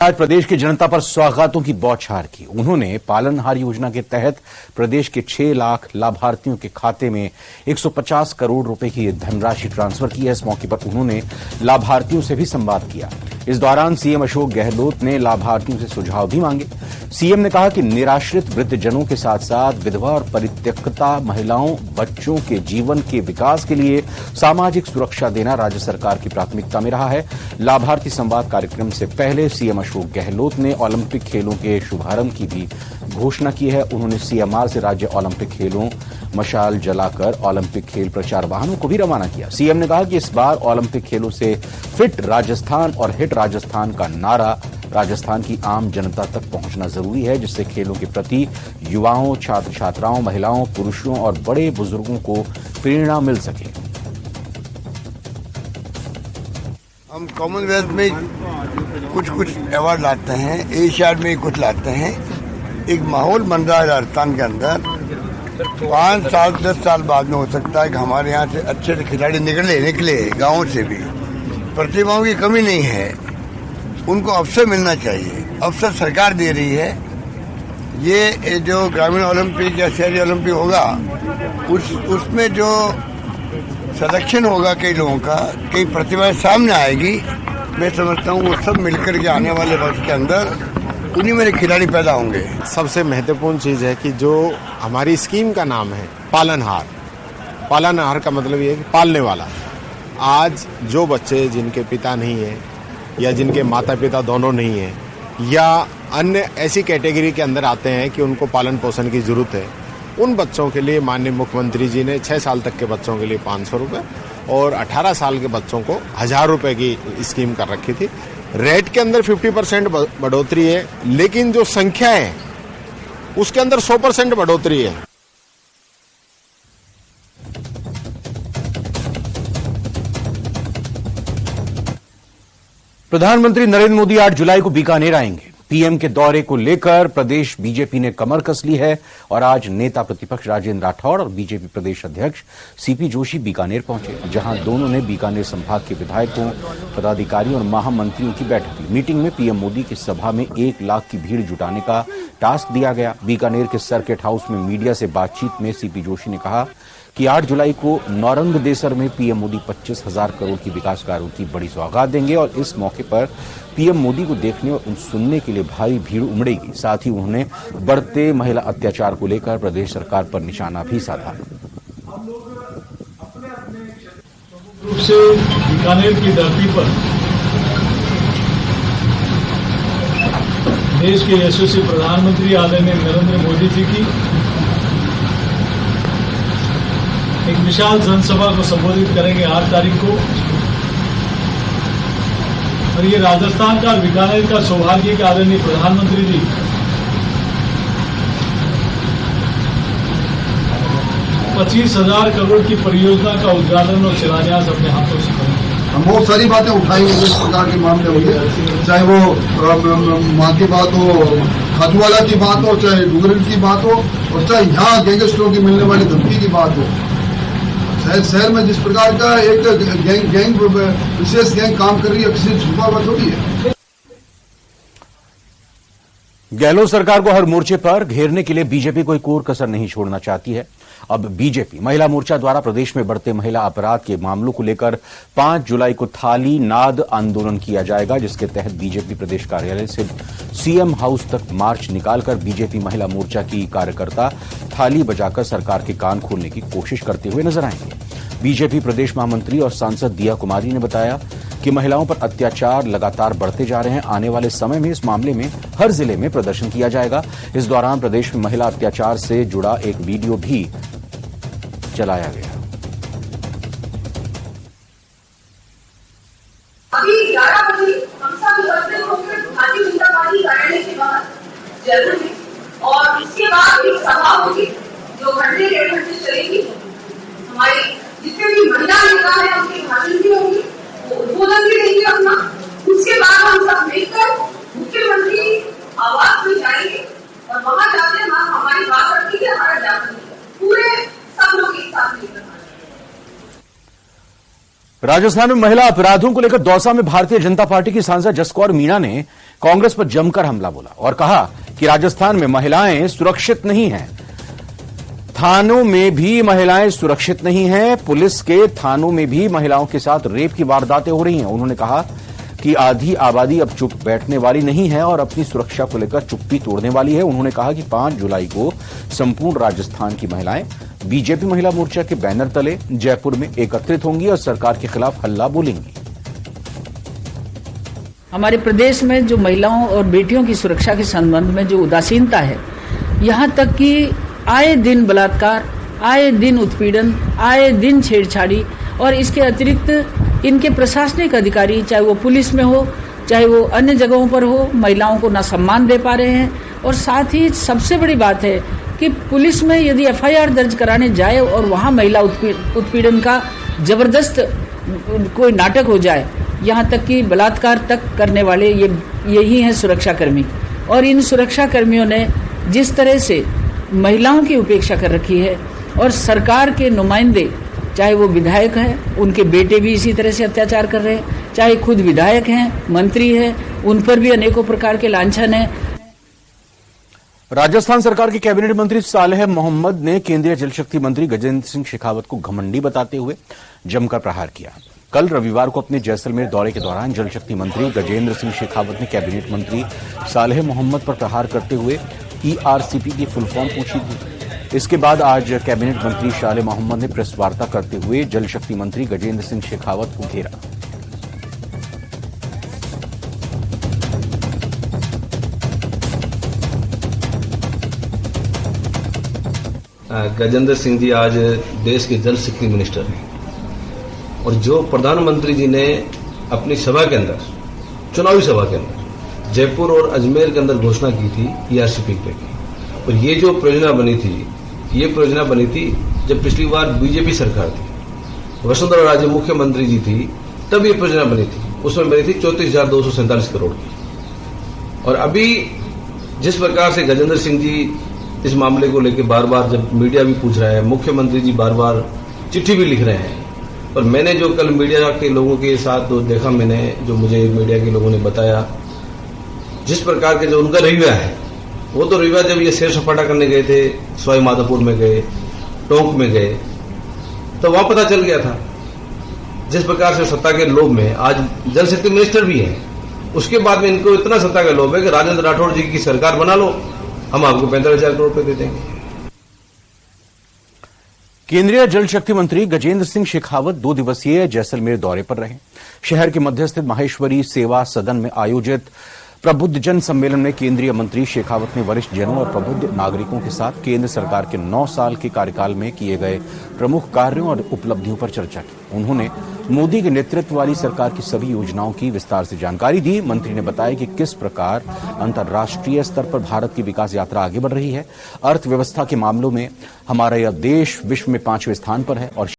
आज प्रदेश की जनता पर सौगातों की बौछार की। उन्होंने पालनहार योजना के तहत प्रदेश के 6 लाख लाभार्थियों के खाते में 150 करोड़ रुपए की धनराशि ट्रांसफर की है। इस मौके पर उन्होंने लाभार्थियों से भी संवाद किया। इस दौरान सीएम अशोक गहलोत ने लाभार्थियों से सुझाव भी मांगे। सीएम ने कहा कि निराश्रित वृद्धजनों के साथ साथ विधवा और परित्यक्ता महिलाओं, बच्चों के जीवन के विकास के लिए सामाजिक सुरक्षा देना राज्य सरकार की प्राथमिकता में रहा है। लाभार्थी संवाद कार्यक्रम से पहले सीएम अशोक गहलोत ने ओलंपिक खेलों के शुभारंभ की भी घोषणा की है। उन्होंने सीएमआर से राज्य ओलंपिक खेलों मशाल जलाकर ओलंपिक खेल प्रचार वाहनों को भी रवाना किया। सीएम ने कहा कि इस बार ओलंपिक खेलों से फिट राजस्थान और हिट राजस्थान का नारा राजस्थान की आम जनता तक पहुंचना जरूरी है, जिससे खेलों के प्रति युवाओं, छात्र छात्राओं, महिलाओं, पुरुषों और बड़े बुजुर्गों को प्रेरणा मिल सके। हम कॉमनवेल्थ में कुछ अवार्ड लाते हैं, एशियाड में कुछ लाते हैं। एक माहौल बन रहा है राजस्थान के अंदर। 5 साल 10 साल बाद में हो सकता है कि हमारे यहाँ से अच्छे खिलाड़ी निकले गाँव से भी। प्रतिभाओं की कमी नहीं है, उनको अवसर मिलना चाहिए। अवसर सरकार दे रही है। ये जो ग्रामीण ओलंपिक या शहरी ओलंपिक होगा, उसमें जो संरक्षण होगा कई लोगों का, कई प्रतिभाएं सामने आएगी। मैं समझता हूँ वो सब मिलकर के आने वाले वर्ष के अंदर उन्हीं मेरे खिलाड़ी पैदा होंगे। सबसे महत्वपूर्ण चीज है कि जो हमारी स्कीम का नाम है पालनहार। पालनहार का मतलब ये है कि पालने वाला। आज जो बच्चे जिनके पिता नहीं है या जिनके माता पिता दोनों नहीं है या अन्य ऐसी कैटेगरी के अंदर आते हैं कि उनको पालन पोषण की जरूरत है, उन बच्चों के लिए माननीय मुख्यमंत्री जी ने 6 साल तक के बच्चों के लिए 500 रुपए और 18 साल के बच्चों को 1000 रुपए की स्कीम कर रखी थी। रेट के अंदर 50% बढ़ोतरी है, लेकिन जो संख्या है उसके अंदर 100% बढ़ोतरी है। प्रधानमंत्री नरेंद्र मोदी 8 जुलाई को बीकानेर आएंगे। पीएम के दौरे को लेकर प्रदेश बीजेपी ने कमर कस ली है और आज नेता प्रतिपक्ष राजेंद्र राठौड़ और बीजेपी प्रदेश अध्यक्ष सीपी जोशी बीकानेर पहुंचे, जहां दोनों ने बीकानेर संभाग के विधायकों, पदाधिकारियों और महामंत्रियों की बैठक ली। मीटिंग में पीएम मोदी की सभा में 1 लाख की भीड़ जुटाने का टास्क दिया गया। बीकानेर के सर्किट हाउस में मीडिया से बातचीत में सीपी जोशी ने कहा कि 8 जुलाई को नौरंग देसर में पीएम मोदी 25,000 करोड़ की विकास कार्यों की बड़ी सौगात देंगे और इस मौके पर पीएम मोदी को देखने और सुनने के लिए भारी भीड़ उमड़ेगी। साथ ही उन्होंने बढ़ते महिला अत्याचार को लेकर प्रदेश सरकार पर निशाना भी साधा। रूप से बीकानेर की धरती पर देश के यशस्वी प्रधानमंत्री आदरणीय नरेंद्र मोदी जी की एक विशाल जनसभा को संबोधित करेंगे 8 तारीख को। और ये राजस्थान का बीकानेर का सौभाग्य के आदरणीय प्रधानमंत्री जी 25,000 करोड़ की परियोजना का उद्घाटन और शिलान्यास अपने हाथों से करेंगे। हम बहुत सारी बातें उठाएंगे जिस प्रकार के मामले होंगे, चाहे वो माँ की बात हो, खातूवाला की बात हो, चाहे डुगरन की बात हो, और चाहे यहाँ गैंगस्टरों की मिलने वाली धमकी की बात हो। शहर में जिस प्रकार का एक गैंग विशेष गैंग काम कर रही है, किसी छुपा हुआ थोड़ी है। गहलोत सरकार को हर मोर्चे पर घेरने के लिए बीजेपी कोई कोर कसर नहीं छोड़ना चाहती है। अब बीजेपी महिला मोर्चा द्वारा प्रदेश में बढ़ते महिला अपराध के मामलों को लेकर 5 जुलाई को थाली नाद आंदोलन किया जाएगा, जिसके तहत बीजेपी प्रदेश कार्यालय से सीएम हाउस तक मार्च निकालकर बीजेपी महिला मोर्चा की कार्यकर्ता थाली बजाकर सरकार के कान खोलने की कोशिश करते हुए नजर आएंगे। बीजेपी प्रदेश महामंत्री और सांसद दिया कुमारी ने बताया कि महिलाओं पर अत्याचार लगातार बढ़ते जा रहे हैं। आने वाले समय में इस मामले में हर जिले में प्रदर्शन किया जाएगा। इस दौरान प्रदेश में महिला अत्याचार से जुड़ा एक वीडियो भी चलाया गया। अभी 11 बजे हम सब एकत्रित होकर भारतीय जनता पार्टी कार्यालय के बाहर जरूर है और इसके बाद एक सभा होगी जो घंटे 1.5 घंटे चलेगी। हमारी जितने भी महिला नेता है उनके भाषण भी होंगे, वो उद्बोधन भी देंगे अपना। उसके बाद हम सब मिलकर मुख्यमंत्री आवास में जाएंगे और वहां जाते हैं हमारी बात रखी है, हमारा जाकर पूरे सब लोग एक साथ मिलकर। राजस्थान में महिला अपराधों को लेकर दौसा में भारतीय जनता पार्टी की सांसद जसकौर मीणा ने कांग्रेस पर जमकर हमला बोला और कहा कि राजस्थान में महिलाएं सुरक्षित नहीं हैं। थानों में भी महिलाएं सुरक्षित नहीं हैं। पुलिस के थानों में भी महिलाओं के साथ रेप की वारदातें हो रही हैं। उन्होंने कहा कि आधी आबादी अब चुप बैठने वाली नहीं है और अपनी सुरक्षा को लेकर चुप्पी तोड़ने वाली है। उन्होंने कहा कि 5 जुलाई को संपूर्ण राजस्थान की महिलाएं बीजेपी महिला मोर्चा के बैनर तले जयपुर में एकत्रित होंगी और सरकार के खिलाफ हल्ला बोलेंगी। हमारे प्रदेश में जो महिलाओं और बेटियों की सुरक्षा के संबंध में जो उदासीनता है, यहाँ तक कि आए दिन बलात्कार, आए दिन उत्पीड़न, आए दिन छेड़छाड़ी और इसके अतिरिक्त इनके प्रशासनिक अधिकारी, चाहे वो पुलिस में हो चाहे वो अन्य जगहों पर हो, महिलाओं को ना सम्मान दे पा रहे हैं। और साथ ही सबसे बड़ी बात है कि पुलिस में यदि एफआईआर दर्ज कराने जाए और वहां महिला उत्पीड़न का जबरदस्त कोई नाटक हो जाए, यहाँ तक कि बलात्कार तक करने वाले यही हैं सुरक्षाकर्मी। और इन सुरक्षाकर्मियों ने जिस तरह से महिलाओं की उपेक्षा कर रखी है और सरकार के नुमाइंदे, चाहे वो विधायक हैं, उनके बेटे भी इसी तरह से अत्याचार कर रहे हैं, चाहे खुद विधायक हैं, मंत्री हैं, उन पर भी अनेकों प्रकार के लांछन हैं। राजस्थान सरकार के कैबिनेट मंत्री सालेह मोहम्मद ने केंद्रीय जल शक्ति मंत्री गजेंद्र सिंह शेखावत को घमंडी बताते हुए जमकर प्रहार किया। कल रविवार को अपने जैसलमेर दौरे के दौरान जल शक्ति मंत्री गजेंद्र सिंह शेखावत ने कैबिनेट मंत्री सालेह मोहम्मद पर प्रहार करते हुए ERCP की फुल फॉर्म पूछी थी। इसके बाद आज कैबिनेट मंत्री सालेह मोहम्मद ने प्रेस वार्ता करते हुए जल शक्ति मंत्री गजेंद्र सिंह शेखावत को घेरा। गजेंद्र सिंह जी आज देश के जल शक्ति मिनिस्टर हैं और जो प्रधानमंत्री जी ने अपनी सभा के अंदर, चुनावी सभा के अंदर जयपुर और अजमेर के अंदर घोषणा की थी ERCP पे की, और ये जो परियोजना बनी थी, ये परियोजना बनी थी जब पिछली बार बीजेपी सरकार थी, वसुंधरा राजे मुख्यमंत्री जी थी, तब ये परियोजना बनी थी। उसमें बनी थी 34,247 करोड़ की। और अभी जिस प्रकार से गजेंद्र सिंह जी इस मामले को लेकर बार बार, जब मीडिया भी पूछ रहा है, मुख्यमंत्री जी बार बार चिट्ठी भी लिख रहे हैं, और मैंने जो कल मीडिया के लोगों के साथ देखा, मैंने जो मुझे मीडिया के लोगों ने बताया, जिस प्रकार के जो उनका रवैया है, वो तो रविवार जब ये सैर सपाटा करने गए थे, सवाई माधोपुर में गए, टोंक में गए, तो वहां पता चल गया था जिस प्रकार से सत्ता के लोभ में आज जल शक्ति मिनिस्टर भी हैं, उसके बाद में इनको इतना सत्ता का लोभ है कि राजेंद्र राठौड़ जी की सरकार बना लो, हम आपको 45,000 करोड़ रुपए दे देंगे। केंद्रीय जल शक्ति मंत्री गजेंद्र सिंह शेखावत 2 दिवसीय जैसलमेर दौरे पर रहे। शहर के मध्य स्थित माहेश्वरी सेवा सदन में आयोजित प्रबुद्ध जन सम्मेलन में केंद्रीय मंत्री शेखावत ने वरिष्ठ जनों और प्रबुद्ध नागरिकों के साथ केंद्र सरकार के 9 साल के कार्यकाल में किए गए प्रमुख कार्यों और उपलब्धियों पर चर्चा की। उन्होंने मोदी के नेतृत्व वाली सरकार की सभी योजनाओं की विस्तार से जानकारी दी। मंत्री ने बताया कि किस प्रकार अंतर्राष्ट्रीय स्तर पर भारत की विकास यात्रा आगे बढ़ रही है। अर्थव्यवस्था के मामलों में हमारा यह देश विश्व में 5वें स्थान पर है और